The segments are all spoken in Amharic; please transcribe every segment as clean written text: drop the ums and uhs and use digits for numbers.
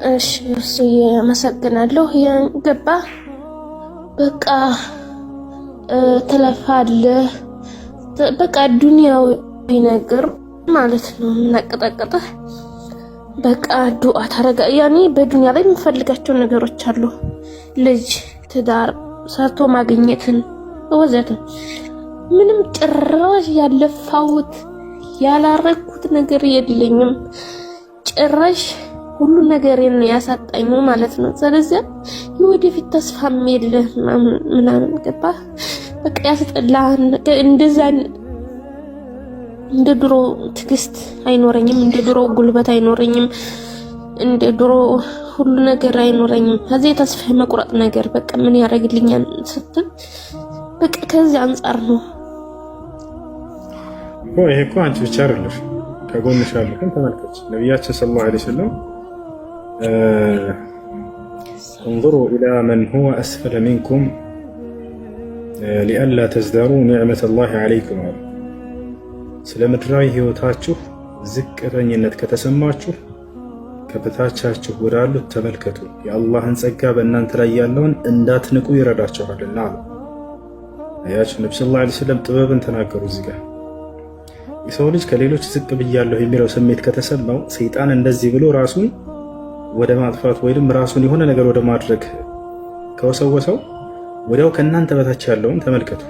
እሺ እሱ ያመሰግናለሁ። ገባ በቃ ትለፋለህ በቃ ዱንያዊ ነገር ማለት ነው እናቀጣቀጠህ በቃ ዱዓ ታረጋ ያኔ በዱንያ ላይ የምፈልጋቸው ነገሮች አሉ ልጅ ትዳር ሰርቶ ማግኘትን ወዘተ ምንም ጭራሽ ያለፋውት ያላረኩት ነገር የለኝም ጭራሽ ሁሉ ነገርን ያሳጣኝ ማለት ነው ስለዚህ የወደፊት ተስፋም የለም ምናምን ገባ በቃ ያስጠላን እንደዛ እንደ ድሮ ትግስት አይኖረኝም እንደ ድሮ ጉልበት አይኖረኝም እንደ ድሮ ሁሉ ነገር አይኖረኝም ከዚህ ተስፋ መቁረጥ ነገር በቃ ምን ያደርግልኛል ስትል በቃ ከዚህ አንፃር ነው ይሄ እኮ አንቺ ብቻ አይደለሽ ከጎንሽ ያሉትን ተመልከች ነብያችን ሰለላሁ ዐለይሂ ወሰለም انظروا إلى من هو أسفل منكم لئلا تزدروا نعمة الله عليكم ስለምድራዊ ህይወታችሁ ዝቅተኝነት ከተሰማችሁ ከበታቻችሁ ወዳሉት ተመልከቱ የአላህን ጸጋ በእናንተ ላይ ያለውን እንዳትንቁ ይረዳችኋልና አሉ አያችሁ ነብዩ ሰለላሁ ዐለይሂ ወሰለም ጥበብን ተናገሩ እዚህ ጋር የሰው ልጅ ከሌሎች ዝቅ ብያለሁ የሚለው ስሜት ከተሰማው ሰይጣን እንደዚህ ብሎ ራሱን ወደ ማጥፋት ወይንም ራሱን የሆነ ነገር ወደ ማድረግ ከወሰወሰው ወዲያው ከናንተ በታች ያለውን ተመልከቱ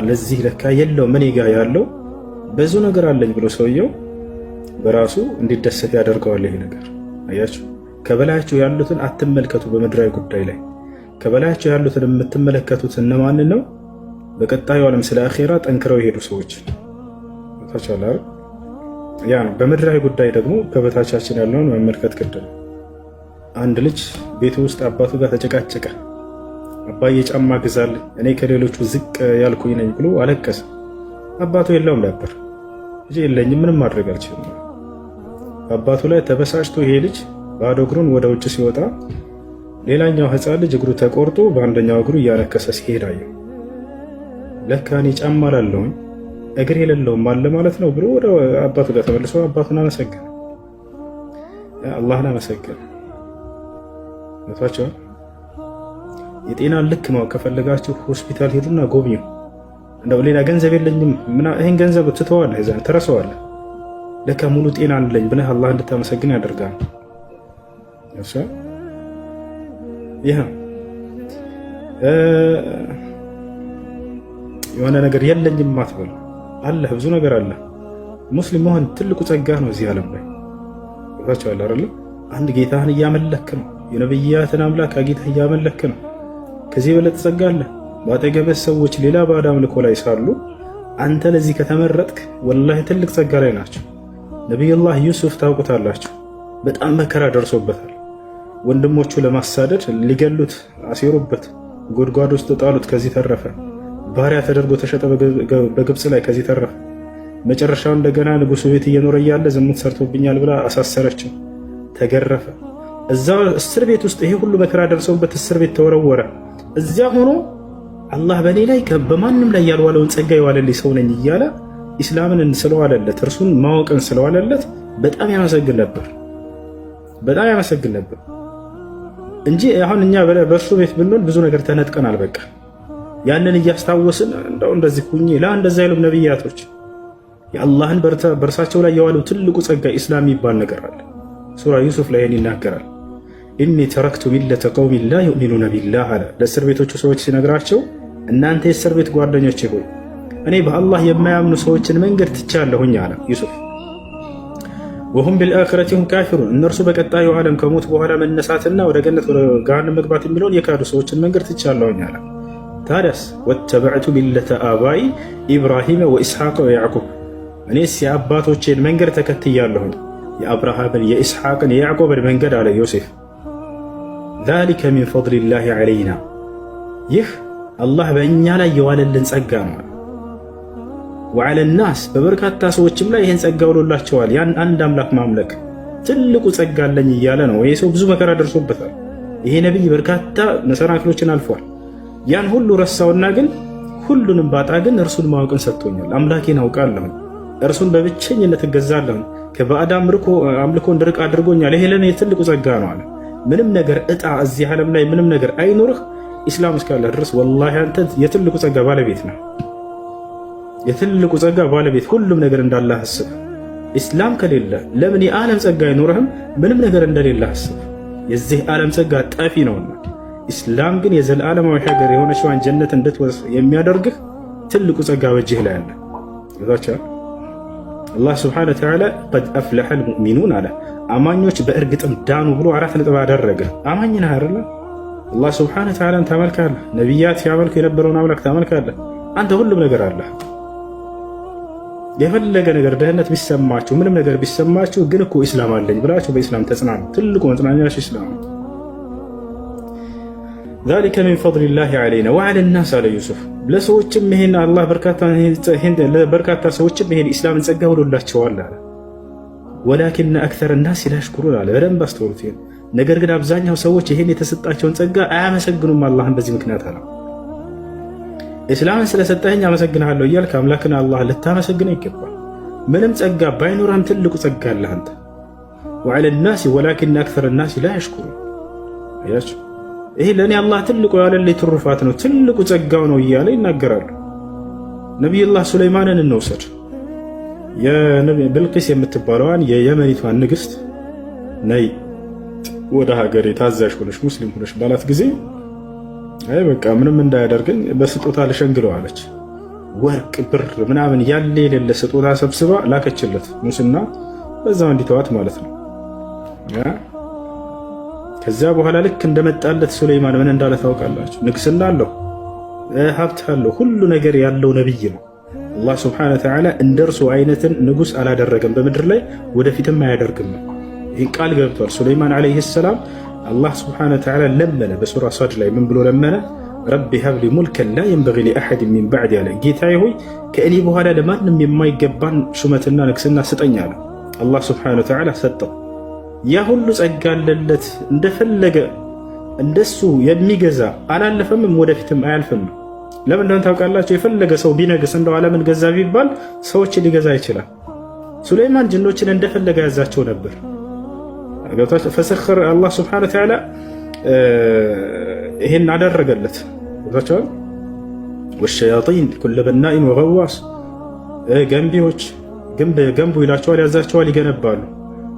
ለዚህ ለካ የለው ምን ይጋ ያለው ብዙ ነገር አለኝ ብሎ ሰውየው በራሱ እንዲደሰት ያደርገዋል ይሄ ነገር አያችሁ ከበላያችሁ ያሉትን አትመልከቱ በመድራዊ ጉዳይ ላይ ከበላያችሁ ያሉትን የምትመለከቱት እነማን ነው በቀጣዩ ዓለም ስለ አኺራ ጠንክረው ይሄዱ ሰዎች ታቻላር ያ ነው በመድራዊ ጉዳይ ደግሞ ከበታቻችን ያለውን መመልከት ግድ ነው አንድ ልጅ ቤቱ ውስጥ አባቱ ጋር ተጨቃጨቀ አባዬ ጫማ ግዛልኝ እኔ ከሌሎቹ ዝቅ ያልኩኝ ነኝ ብሎ አለቀሰ አባቱ የለውም ነበር ልጅ የለኝም ምንም ማድረግ አልችልም አባቱ ላይ ተበሳጭቶ ይሄ ልጅ ባዶ እግሩን ወደ ውጭ ሲወጣ ሌላኛው ህፃን ልጅ እግሩ ተቆርጦ በአንደኛው እግሩ እያነከሰ ሲሄድ አየው ለካ እኔ ጫማ ላለውኝ እግር የሌለውም አለ ማለት ነው ብሎ ወደ አባቱ ጋር ተመልሶ አባቱን አመሰገነ አላህን አመሰገነ ወጣቸው የጤናን ልክ ማወቅ ከፈለጋችሁ ሆስፒታል ሄዱና ጎብኙ እንደው ሌላ ገንዘብ የለኝም ይሄን ገንዘብ ትተዋለህ እዛ ተረሳዋለህ ለካ ሙሉ ጤና አለኝ ብለህ አላህ እንድታመሰግን ያደርጋል እሺ ይሄ የሆነ ነገር የለኝም ማትበል አለ ብዙ ነገር አለ ሙስሊም መሆን ትልቁ ጸጋ ነው እዚህ ዓለም ላይ ወጣቻለህ አይደል አንድ ጌታህን እያመለክ ነው የነብያትን አምላክ ጌታ እያመለክ ነው ከዚህ በለጠ ጸጋ አለ ባጠገበህ ሰዎች ሌላ ባዕድ አምልኮ ላይ ሳሉ አንተ ለዚህ ከተመረጥክ ወላሂ ትልቅ ጸጋ ላይ ናቸው ነብዩላህ ዩሱፍ ታውቁታላችሁ በጣም መከራ ደርሶበታል ወንድሞቹ ለማሳደድ ሊገሉት አሲሩበት ጎድጓድ ውስጥ ጣሉት ከዚህ ተረፈ ባሪያ ተደርጎ ተሸጠ በግብጽ ላይ ከዚህ ተረፈ መጨረሻው እንደገና ንጉሱ ቤት እየኖረ ያለ ዝሙት ሰርቶብኛል ብላ አሳሰረችው ተገረፈ እዛ እስር ቤት ውስጥ ይሄ ሁሉ መከራ ደርሶበት እስር ቤት ተወረወረ እዚያ ሆኖ አላህ በኔ ላይ በማንም ላይ ያልዋለውን ጸጋ ይዋለልኝ ሰው ነኝ እያለ ኢስላምን ስለዋለለት እርሱን ማወቅን ስለዋለለት በጣም ያመሰግን ነበር እንጂ አሁን እኛ በእርሱ ቤት ብንሆን ብዙ ነገር ተነጥቀናል በቃ ያንን እያስታወስን እንደው እንደዚህ ሁኚ እንደዛ ይሉም ነብያቶች የአላህን በርሳቸው ላይ የዋለው ትልቁ ጸጋ ኢስላም ይባል ነገር አለ ሱራ ዩሱፍ ላይ ይናገራል ኢኒ ተረክቱ ሚለተ ቀውሚ ላ ዩእሚኑነ ቢላህ አለ ለእስር ቤቶቹ ሰዎች ሲነግራቸው እናንተ የእስር ቤት ጓደኞቼ ሆይ እኔ በአላህ የማያምኑ ሰዎችን መንገድ ትቻለሁኝ አለ ዩሱፍ ወሁም ቢልአኺረቲ ሁም ካፊሩን እነርሱ በቀጣዩ ዓለም ከሞት በኋላ መነሳትና ወደ ገነት ወደ ገሃነም መግባት የሚለውን የካዱ ሰዎችን መንገድ ትቻለሁኝ አለ ታዲያስ ወተበዕቱ ሚለተ አባይ ኢብራሂም ወኢስሐቅ ወያዕቁብ እኔስ የአባቶቼን መንገድ ተከትያለሁኝ የአብርሃምን የኢስሐቅን የያዕቆብን መንገድ አለ ዮሴፍ ذلك من فضل الله علينا ይህ አላህ በእኛ ላይ የዋለልን ጸጋ ነው وعلى الناس በበርካታ ሰዎችም ላይ ይሄን ጸጋ ወሎላቸዋል ያን አንድ አምላክ ማምለክ ትልቁ ጸጋ አለኝ እያለ ነው ይሄ ሰው ብዙ መከራ ደርሶበታል ይሄ ነብይ በርካታ መሰናክሎችን አልፏል ያን ሁሉ ረሳውና ግን ሁሉንም ባጣ ግን እርሱን ማወቅን ሰጥቶኛል አምላኬን አውቃለሁ እርሱን በብቸኝነት እገዛለሁ፣ ከባዕድ አምልኮ እንድርቅ አድርጎኛል። ይሄ ለኔ ትልቁ ጸጋ ነው አለ። ምንም ነገር እጣ እዚህ ዓለም ላይ ምንም ነገር አይኖርህ፣ ኢስላም እስካለ ድረስ ወላሂ አንተ የትልቁ ጸጋ ባለቤት ነው። የትልቁ ጸጋ ባለቤት፣ ሁሉም ነገር እንዳለ አስብ። ኢስላም ከሌለ ለምን የዓለም ጸጋ አይኖርህም? ምንም ነገር እንደሌለ አስብ። የዚህ ዓለም ጸጋ ጠፊ ነውና፣ ኢስላም ግን የዘላለማዊ ሀገር የሆነችዋን ጀነት እንድትወርስ የሚያደርግህ ትልቁ ጸጋ በእጅህ ላይ አለ። ይዛቻል አላህ ስብሐነሁ ወተዓላ ቀድ አፍለሐል ሙእሚኑን አለ። አማኞች በእርግጥም ዳኑ ብሎ 4 ነጥብ አደረገ። አማኝ ነህ አይደለ? አላህ ስብሐነሁ ወተዓላን ታመልካለህ። ነቢያት ያመልኩ የነበረውን አምላክ ታመልካለህ። አንተ ሁሉም ነገር አለ። የፈለገ ነገር ድህነት ቢሰማችሁ ምንም ነገር ቢሰማችሁ ግን እኮ ኢስላም አለኝ ብላችሁ በኢስላም ተጽናኑ። ትልቁ መጽናኛሽ ኢስላም ነው። ذلك من فضل الله علينا وعلى الناس على ዩሱፍ ለሰዎችም ይሄን አላህ በርካታ ሰዎችም ይሄን ኢስላምን ጸጋ ወዶላቸዋል አለ። ወላኪን አክተር الناس لا يشكرون አለ። በደንብ አስተውሉት። ነገር ግን አብዛኛው ሰዎች ይሄን የተሰጣቸውን ጸጋ አያመሰግኑም አላህን በዚህ ምክንያት አለ። ኢስላምን ስለሰጠኸኝ አመሰግንሃለሁ እያልክ አምላክን አላህ ልታመሰግነው ይገባል። ምንም ጸጋ ባይኖርህም ትልቁ ጸጋ አለህ አንተ። وعلى الناس ولكن اكثر الناس لا يشكرون አያችሁ። ይሄ ለኔ አላህ ትልቁ ያለልኝ ትሩፋት ነው፣ ትልቁ ጸጋው ነው እያለ ይናገራሉ። ነብዩላህ ሱለይማንን እንውሰድ። ብልቂስ የምትባለዋን የየመኒቷን ንግስት ነይ ወደ ሀገሬ ታዛዥ ሆነሽ ሙስሊም ሆነሽ ባላት ጊዜ አይ በቃ ምንም እንዳያደርግን በስጦታ ልሸንግለው አለች። ወርቅ ብር ምናምን ያለ የሌለ ስጦታ ሰብስባ ላከችለት። ሙስና በዛው እንዲተዋት ማለት ነው። ከዛ በኋላ ልክ እንደመጣለት ሱለይማን ምን እንዳለ ታውቃላችሁ? ንግስና አለው፣ ሀብት አለው፣ ሁሉ ነገር ያለው ነብይ ነው። አላህ ሱብሓነሁ ወተዓላ እንደርሱ አይነትን ንጉስ አላደረገም በምድር ላይ ወደፊትም አያደርግም። ይህን ቃል ገብቷል። ሱለይማን ዓለይሂ ሰላም አላህ ሱብሓነሁ ወተዓላ ለመነ። በሱራ ሷድ ላይ ምን ብሎ ለመነ? ረቢ ሀብሊ ሙልከን ላ የንበጊ ሊአሐድ ሚን ባዕዲ አለ። ጌታዬ ሆይ ከእኔ በኋላ ለማንም የማይገባን ሹመትና ንግስና ስጠኝ አለ። አላህ ሱብሓነሁ ወተዓላ ሰጠው። ያ ሁሉ ጸጋ አለለት። እንደፈለገ እንደሱ የሚገዛ አላለፈምም፣ ወደፊትም አያልፍም። ለምን እንደሆነ ታውቃላችሁ? የፈለገ ሰው ቢነግስ እንደው ዓለምን ገዛ ቢባል ሰዎችን ሊገዛ ይችላል። ሱለይማን ጅኖችን እንደፈለገ ያዛቸው ነበር። ፈሰኸረ አላህ ሱብሓነሁ ወተዓላ ይሄን አደረገለት። ገብታችኋል? ወሸያጢን ኩለ በናኢን ወገዋስ ገንቢዎች ገንቡ ይላቸዋል፣ ያዛቸዋል፣ ይገነባሉ።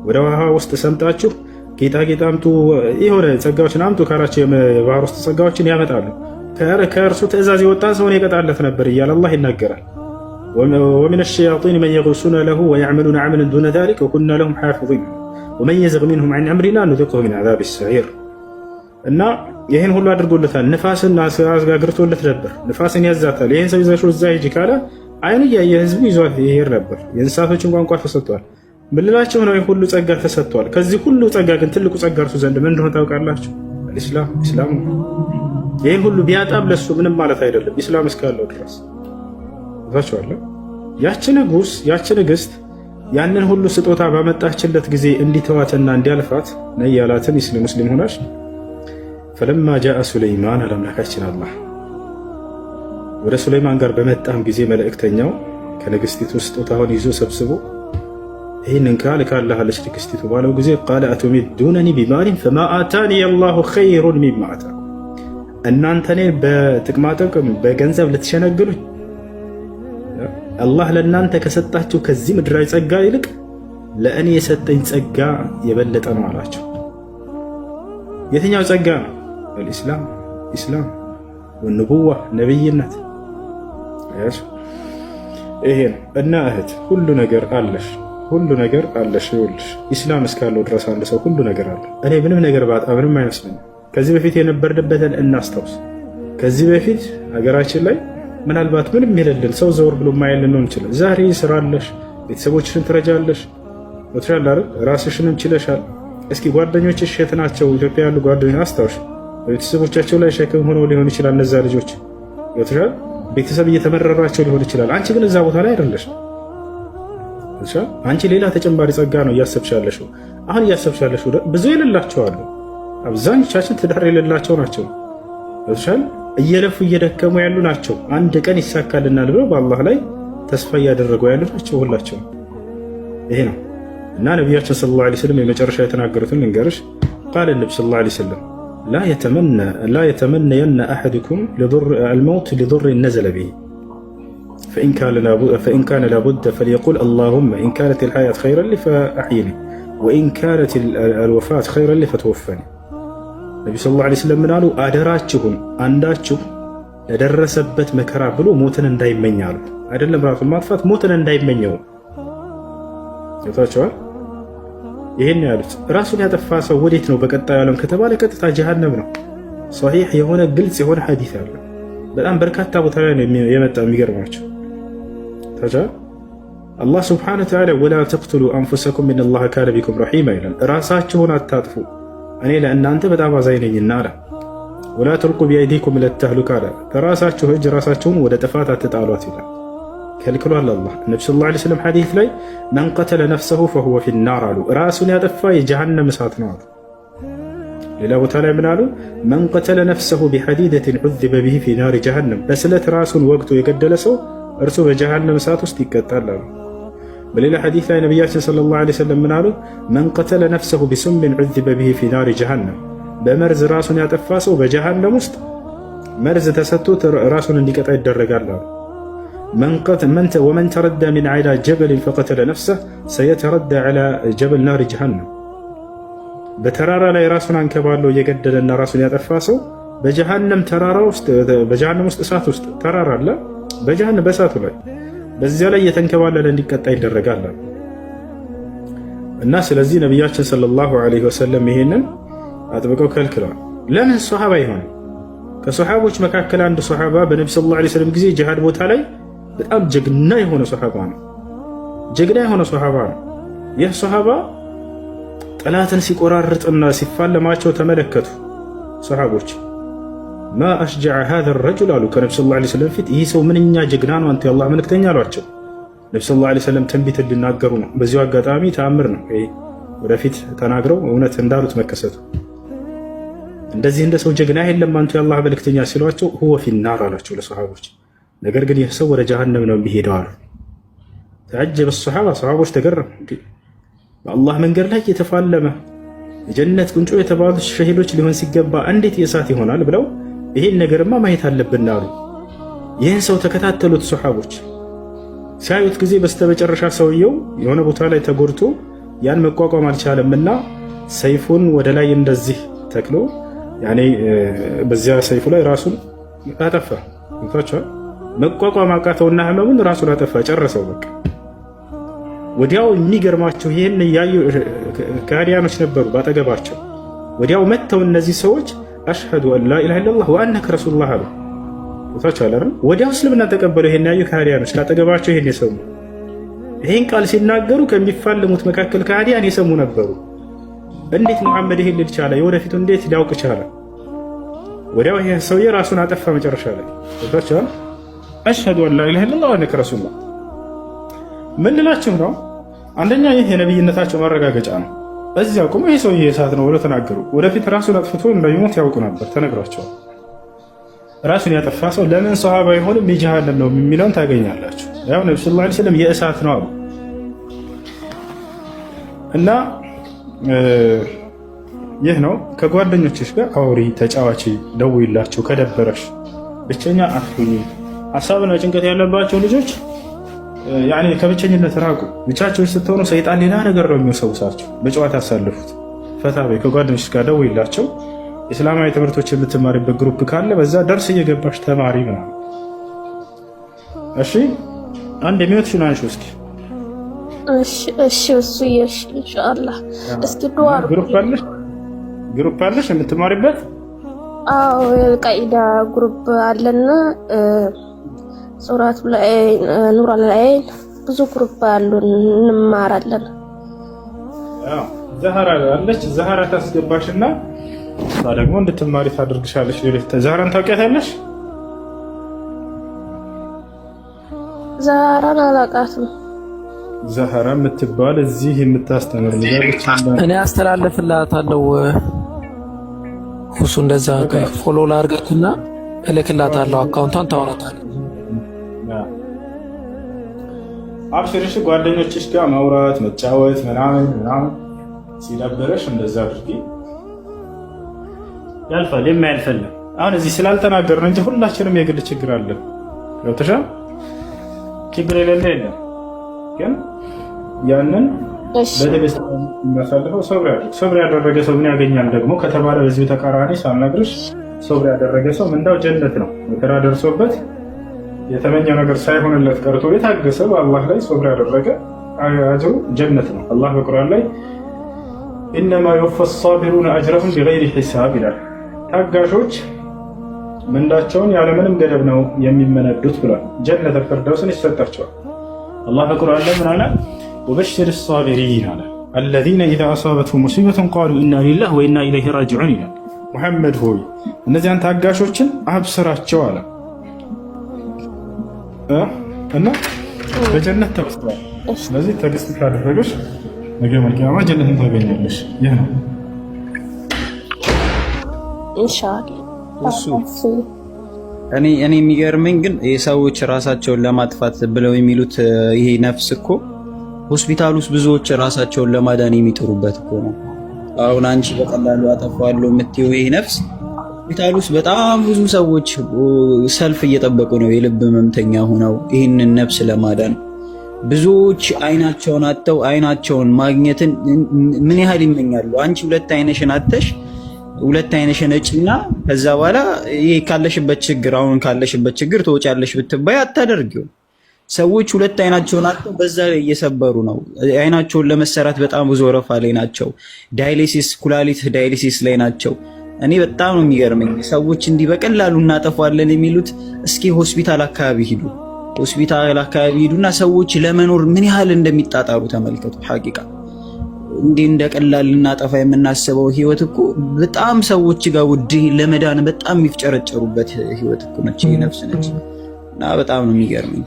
ወደ ውሃ ውስጥ ሰምጣችሁ ጌጣጌጥ አምጡ፣ የሆነ ጸጋዎችን አምጡ ካላቸው የባህር ውስጥ ጸጋዎችን ያመጣሉ። ከእርሱ ትእዛዝ የወጣን ሰውን የቀጣለት ነበር እያለ አላህ ይናገራል። ወሚነ ሸያጢን መን የጉሱነ ለሁ ወየዕመሉነ ዐመለን ዱነ ዛሊከ ወኩና ለሁም ሓፊዚን ወመን የዝግ ሚንሁም ዐን አምሪና ኑዚቅሁ ሚን ዐዛቢ ሰዒር። እና ይህን ሁሉ አድርጎለታል። ንፋስን አስጋግርቶለት ነበር። ንፋስን ያዛታል። ይህን ሰው ይዘሽው እዛ ሂጂ ካለ አይኑ እያየ ህዝቡ ይዟት ይሄድ ነበር። የእንስሳቶችን ቋንቋ ተሰጥቷል። ምልላቸው ነው ሁሉ ጸጋ ተሰጥቷል። ከዚህ ሁሉ ጸጋ ግን ትልቁ ጸጋ እርሱ ዘንድ ምን እንደሆነ ታውቃላችሁ? ኢስላም ነው። ይህን ሁሉ ቢያጣም ለሱ ምንም ማለት አይደለም፣ ኢስላም እስካለው ድረስ ታውቃላችሁ። ያቺ ንግስት ያንን ሁሉ ስጦታ ባመጣችለት ጊዜ እንዲተዋትና እንዲያልፋት ነይ ያላትን ሙስሊም ሆናሽ ፈለማ ጃአ ሱለይማን አላምላካችን አላህ ወደ ሱለይማን ጋር በመጣም ጊዜ መልእክተኛው ከንግስቲቱ ስጦታውን ይዞ ሰብስቦ ይህንን ካልካለሃለች ንግስቲቱ ባለው ጊዜ ቃለ አቱሚዱነኒ ቢማሊን ፈማ አታኒ አላሁ ኸይሩን ሚማ አታኩም፣ እናንተ እኔን በጥቅማጥቅም በገንዘብ ልትሸነግሉኝ አላህ ለእናንተ ከሰጣችሁ ከዚህ ምድራዊ ጸጋ ይልቅ ለእኔ የሰጠኝ ጸጋ የበለጠ ነው አላቸው። የትኛው ጸጋ ነው? ኢስላም ወንቡዋ ነብይነት። ይሄ ነው እና እህት ሁሉ ነገር አለሽ። ይኸውልሽ ኢስላም እስካለው ድረስ አንድ ሰው ሁሉ ነገር አለ። እኔ ምንም ነገር ባጣ ምንም አይመስለኝም። ከዚህ በፊት የነበርንበትን እናስታውስ። ከዚህ በፊት ሀገራችን ላይ ምናልባት ምንም የሌለን ሰው ዘወር ብሎ ማየልን ነው እንችላለን። ዛሬ ስራ አለሽ፣ ቤተሰቦችሽን ትረጃለሽ፣ ወትራል አይደል? ራስሽንም ችለሻል። እስኪ ጓደኞችሽ የት ናቸው? ኢትዮጵያ ያሉ ጓደኞች አስታውሽ። በቤተሰቦቻቸው ላይ ሸክም ሆነው ሊሆን ይችላል። እነዛ ልጆች ወትራል ቤተሰብ እየተመረራቸው ሊሆን ይችላል። አንቺ ግን እዛ ቦታ ላይ አይደለሽ። አንቺ ሌላ ተጨማሪ ጸጋ ነው እያሰብሻለሽው። አሁን እያሰብሻለሽው ብዙ የሌላቸው አሉ። አብዛኞቻችን ትዳር የሌላቸው ናቸው። እየለፉ እየደከሙ ያሉ ናቸው። አንድ ቀን ይሳካልናል ብለው በአላህ ላይ ተስፋ እያደረጉ ያሉናቸው ሁላቸው ይሄ ነው። እና ነቢያችን ሰለላሁ ዐለይሂ ወሰለም የመጨረሻ የተናገሩትን ልንገርሽ። ቃል ነቢ ሰለላሁ ዐለይሂ ወሰለም ላ የተመነየነ አሐዱኩም አልመውት ሊዱር ነዘለ ቢሂ ፈኢን ካነ ላቡደ ፈልየቁል አላሁመ ኢን ካነት ልሐያት ኸይረን ሊ ፈአሕይኒ ወኢን ካነት አልወፋት ኸይረን ሊ ፈተወፈኒ። ነቢ ሰለላሁ ዐለይሂ ወሰለም ምን አሉ? አደራችሁን አንዳችሁ ለደረሰበት መከራ ብሎ ሞትን እንዳይመኛሉ። አይደለም ራሱን ማጥፋት ሞትን እንዳይመኘው ይታቸዋል። ይሄን ያሉት ራሱን ያጠፋ ሰው ወዴት ነው በቀጣዩ ዓለም ከተባለ ቀጥታ ጀሃነም ነው። ሶሒህ የሆነ ግልጽ የሆነ ሐዲስ አለ። በጣም በርካታ ቦታ ላይ ነው የመጣ። የሚገርማቸው ታጃ አላህ ሱብሓነሁ ወተዓላ ወላ ተቅቱሉ አንፉሰኩም ኢነላሃ ካነ ቢኩም ረሒማ ይላል። ራሳችሁን አታጥፉ እኔ ለእናንተ በጣም አዛኝ ነኝና አለ። ወላ ተልቁ ቢአይዲኩም ኢለተህሉካ አለ። በራሳችሁ እጅ ራሳችሁን ወደ ጥፋት አትጣሏት ይላል። ከልክሏል አላህ። ነቢ ሰለላሁ ዐለይሂ ወሰለም ሐዲስ ላይ መን ቀተለ ነፍሰሁ ፈሁወ ፊናር አሉ። ራሱን ያጠፋ የጀሃነም እሳት ነው አሉ። ሌላ ቦታ ላይ ምን አሉ? መን ቀተለ ነፍሰሁ ቢሐዲደትን ዑዚበ ቢሂ ፊ ናሪ ጀሃነም፣ በስለት ራሱን ወግቶ የገደለ ሰው እርሱ በጀሃነም እሳት ውስጥ ይቀጣል አሉ። በሌላ ሐዲስ ላይ ነቢያችን ሰለላሁ ዐለይሂ ወሰለም ምን አሉ? መን ቀተለ ነፍሰሁ ቢሱምን ዑዚበ ቢሂ ፊ ናሪ ጀሃነም፣ በመርዝ ራሱን ያጠፋ ሰው በጀሃነም ውስጥ መርዝ ተሰጥቶት ራሱን እንዲቀጣ ይደረጋል አሉ። ወመን ተረዳ ሚን ዐላ ጀበልን ፈቀተለ ነፍሰህ ሰየተረዳ ዐላ ጀበል ናሪ ጀሃነም፣ በተራራ ላይ ራሱን አንከባለው እየገደለና ራሱን ያጠፋ ሰው በጀሃነም ተራራ ውስጥ በጀሃነም ውስጥ እሳት ውስጥ ተራራ አለ፣ በጀሃነም በእሳቱ ላይ በዚያ ላይ እየተንከባለለ እንዲቀጣ ይደረጋል እና ስለዚህ ነቢያችን ሰለላሁ ዐለይሂ ወሰለም ይሄንን አጥብቀው ከልክለዋል። ለምን ሶሐባ ይሆን? ከሶሐቦች መካከል አንድ ሶሐባ በነቢ ሰለላሁ ዐለይሂ ወሰለም ጊዜ ጂሃድ ቦታ ላይ በጣም ጀግና የሆነ ሶሐባ ነው። ጀግና የሆነ ሶሐባ ነው። ይህ ሶሐባ ጠላትን ሲቆራርጥና ሲፋለማቸው ተመለከቱ ሶሐቦች። ማ አሽጀዐ ሃዛ ረጁል አሉ ከነቢ ሰለላሁ ዐለይሂ ወሰለም ፊት፣ ይህ ሰው ምንኛ ጀግና ነው አንተ የአላህ መልእክተኛ አሏቸው። ነቢ ሰለላሁ ዐለይሂ ወሰለም ትንቢት ሊናገሩ ነው። በዚሁ አጋጣሚ ተአምር ነው ወደፊት ተናግረው እውነት እንዳሉት መከሰቱ። እንደዚህ እንደ ሰው ጀግና የለም አንተ የአላህ መልእክተኛ ሲሏቸው ሁወ ፊናር አሏቸው ለሶሐቦች። ነገር ግን ይህ ሰው ወደ ጀሃነም ነው የሚሄደው አሉ። ተዐጀበ ሶሐቦች ተገረሙ። በአላህ መንገድ ላይ የተፋለመ የጀነት ቁንጮ የተባሉት ሸሂዶች ሊሆን ሲገባ እንዴት የእሳት ይሆናል ብለው ይሄን ነገርማ ማየት አለብን አሉ። ይህን ሰው ተከታተሉት ሶሐቦች። ሲያዩት ጊዜ በስተመጨረሻ ሰውየው የሆነ ቦታ ላይ ተጎድቶ ያን መቋቋም አልቻለምና ሰይፉን ወደ ላይ እንደዚህ ተክሎ ያኔ በዚያ ሰይፉ ላይ ራሱን አጠፋ። እንታቻው መቋቋም አቃተውና ህመሙን ራሱን አጠፋ፣ ጨረሰው በቃ። ወዲያው የሚገርማቸው ይሄን ያዩ ካዲያኖች ነበሩ ባጠገባቸው። ወዲያው መተው እነዚህ ሰዎች አሽሀዱ አን ላ ኢላሃ ኢለላህ ወአነከ ረሱሉላህ አሉ። እንታቻው አይደል? ወዲያው እስልምና ተቀበሉ። ይሄን ያዩ ካዲያኖች ካጠገባቸው ይሄን የሰሙ ይሄን ቃል ሲናገሩ ከሚፋለሙት መካከል ካዲያን የሰሙ ነበሩ። እንዴት መሐመድ ይሄን ሊል ቻለ? የወደፊቱ እንዴት ሊያውቅ ቻለ? ወዲያው ይሄ ሰውዬ ራሱን አጠፋ መጨረሻ ላይ ወጣቻው። አሽሀዱ አን ላ ኢላሃ ኢለላህ ወአነከ ረሱሉላህ። ምን ልላችሁ ነው? አንደኛ ይሄ የነብይነታቸው ማረጋገጫ ነው። እዚያ ቆሞ ይሄ ሰውዬ እሳት ነው ብለው ተናገሩ። ወደፊት ራሱን አጥፍቶ እንደሚሞት ያውቁ ነበር፣ ተነግሯቸዋል። ራሱን ያጠፋ ሰው ለምን ሶሐባ አይሆንም የጀሃነም ነው የሚለውን ታገኛላችሁ። ያው ነብዩ ሰለላሁ ዐለይሂ ወሰለም የእሳት ነው አሉ እና ይህ ነው። ከጓደኞችሽ ጋር አውሪ፣ ተጫዋች፣ ደውይላቸው። ከደበረሽ ብቸኛ አትሁኚ። ሀሳብና ጭንቀት ያለባቸው ልጆች ያኔ ከብቸኝነት ራቁ። ብቻቸውን ስትሆኑ ሰይጣን ሌላ ነገር ነው የሚወሰውሳቸው። በጨዋታ ያሳልፉት። ፈታ በይ፣ ከጓደኞችሽ ጋር ደውይላቸው። እስላማዊ ትምህርቶች የምትማሪበት ግሩፕ ካለ በዛ ደርስ እየገባሽ ተማሪ ምናምን። እሺ አንድ የሚወትሽን አንሺ እስኪ። እሺ እሱ ኢንሻአላህ። እስኪ ዱዓ ግሩፕ አለሽ የምትማሪበት? አዎ የቃኢዳ ግሩፕ አለና ሱራቱ ላይ ኑር ላይ ብዙ ግሩፕ አሉን እንማራለን። አዎ ዘህራ አለች። ዘህራ ታስገባሽና እሷ ደግሞ እንድትማሪ ታደርግሻለሽ። ዘህራን ታውቂያታለሽ? ዘህራን አላውቃትም። ዘህራ የምትባል እዚህ የምታስተምር ልጅ እኔ አስተላልፍላታለሁ። ሁሱ እንደዛ ፎሎ ላድርጋትና እልክላታለሁ። አካውንቷን ታወራታለህ። አብሽርሽ ጓደኞችሽ ጋር ማውራት መጫወት ምናምን ሲደብረሽ እንደዛ አድርጊ። ያልፋል። የማያልፈለም አሁን እዚህ ስላልተናገርን እንጂ ሁላችንም የግል ችግር አለን። ገብተሻል? ችግር የሌለ የለም። ግን ያንን በደስታ የሚያሳልፈው ሶብር ያደረገ ሰው ምን ያገኛል ደግሞ ከተባለ በዚህ ተቃራኒ ሳልነግርሽ ሶብር ያደረገ ሰው ምንዳው ጀነት ነው። መከራ ደርሶበት የተመኘው ነገር ሳይሆንለት ቀርቶ የታገሰ በአላህ ላይ ሶብር ያደረገ አጅሩ ጀነት ነው። አላህ በቁርአን ላይ ኢነማ ዩወፋ ሳቢሩነ አጅረሁም ቢገይሪ ሒሳብ ይላል። ታጋሾች ምንዳቸውን ያለምንም ገደብ ነው የሚመነዱት ብሏል። ጀነት አልፊርደውስን ይሰጣቸዋል። አላህ በቁርአን ላይ ምን አለ? ወበሽር ሳቢሪን አለ አለዚነ ኢዛ አሳበትሁም ሙሲበቱን ቃሉ ኢና ሊላህ ወኢና ኢለይሂ ራጂዑን ይላል። ሙሐመድ ሆይ እነዚያን ታጋሾችን አብስራቸው አለ እና በጀነት ተበስረዋል። ስለዚህ ትዕግስት ካደረገሽ ነገ መልቂያማ ጀነትን ታገኛለሽ። ይህ ነው ኢንሻአላህ። እኔ የሚገርመኝ ግን የሰዎች ራሳቸውን ለማጥፋት ብለው የሚሉት ይሄ ነፍስ እኮ ሆስፒታል ውስጥ ብዙዎች ራሳቸውን ለማዳን የሚጥሩበት እኮ ነው። አሁን አንቺ በቀላሉ አጠፋዋለሁ የምትይው ይሄ ነፍስ ሆስፒታል ውስጥ በጣም ብዙ ሰዎች ሰልፍ እየጠበቁ ነው፣ የልብ ህመምተኛ ሆነው ይህንን ነፍስ ለማዳን። ብዙዎች አይናቸውን አጥተው አይናቸውን ማግኘትን ምን ያህል ይመኛሉ። አንቺ ሁለት አይነሽን አጥተሽ ሁለት አይነሽን እጭና ከዛ በኋላ ይሄ ካለሽበት ችግር አሁን ካለሽበት ችግር ትወጫለሽ ብትባይ አታደርጊው። ሰዎች ሁለት አይናቸውን አጥተው በዛ ላይ እየሰበሩ ነው። አይናቸውን ለመሰራት በጣም ብዙ ወረፋ ላይ ናቸው። ዳያሊሲስ ኩላሊት ዳያሊሲስ ላይ ናቸው። እኔ በጣም ነው የሚገርመኝ ሰዎች እንዲህ በቀላሉ እናጠፋለን የሚሉት። እስኪ ሆስፒታል አካባቢ ሂዱ፣ ሆስፒታል አካባቢ ሂዱና ሰዎች ለመኖር ምን ያህል እንደሚጣጣሩ ተመልከቱ። ሐቂቃ እንዲህ እንደቀላል እናጠፋ የምናስበው ህይወት እኮ በጣም ሰዎች ጋር ውድ ለመዳን በጣም የሚፍጨረጨሩበት ህይወት እኮ ነች፣ ነፍስ ነች። እና በጣም ነው የሚገርመኝ።